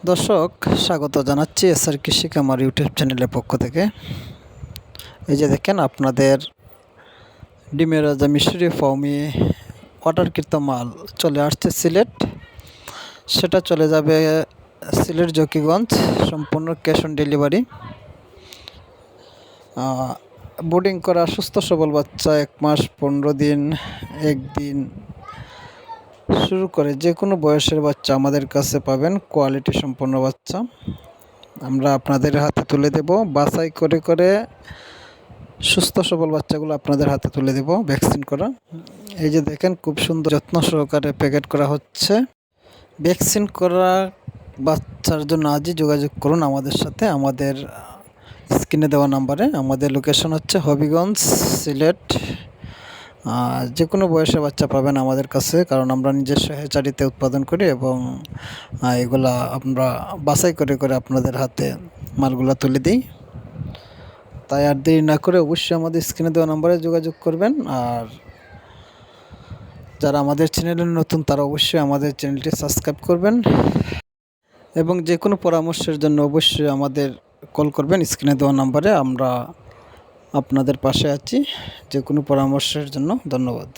দর্শক, স্বাগত জানাচ্ছি এসআর কৃষি আমার ইউটিউব চ্যানেলের পক্ষ থেকে। এই যে দেখেন, আপনাদের ডিমের রাজা মিশরি ফার্মে অর্ডারকৃত মাল চলে আসছে সিলেট। সেটা চলে যাবে সিলেট জকিগঞ্জ, সম্পূর্ণ ক্যাশ অন ডেলিভারি। বোর্ডিং করা সুস্থ সবল বাচ্চা 1 মাস 15 দিন, 1 দিন শুরু করে যে কোনো বয়সের বাচ্চা আমাদের কাছে পাবেন। কোয়ালিটি সম্পন্ন বাচ্চা আমরা আপনাদের হাতে তুলে দেব, বাছাই করে করে সুস্থ সবল বাচ্চাগুলো আপনাদের হাতে তুলে দেব ভ্যাকসিন করা। এই যে দেখেন, খুব সুন্দর যত্ন সহকারে প্যাকেট করা হচ্ছে। ভ্যাকসিন করা বাচ্চার জন্য আজই যোগাযোগ করুন আমাদের সাথে, আমাদের স্ক্রিনে দেওয়া নাম্বারে। আমাদের লোকেশন হচ্ছে হবিগঞ্জ, সিলেট। যে কোনো বয়সের বাচ্চা পাবেন আমাদের কাছে, কারণ আমরা নিজস্ব হ্যাচারিতে উৎপাদন করি এবং এগুলা আমরা বাছাই করে করে আপনাদের হাতে মালগুলা তুলে দিই। তাই আর দেরি না করে অবশ্যই আমাদের স্ক্রিনে দেওয়া নাম্বারে যোগাযোগ করবেন। আর যারা আমাদের চ্যানেলে নতুন, তারা অবশ্যই আমাদের চ্যানেলটি সাবস্ক্রাইব করবেন এবং যে কোনো পরামর্শের জন্য অবশ্যই আমাদের কল করবেন স্ক্রিনে দেওয়া নাম্বারে। আমরা আপনাদের পাশে আছি যে কোনো পরামর্শের জন্য। ধন্যবাদ।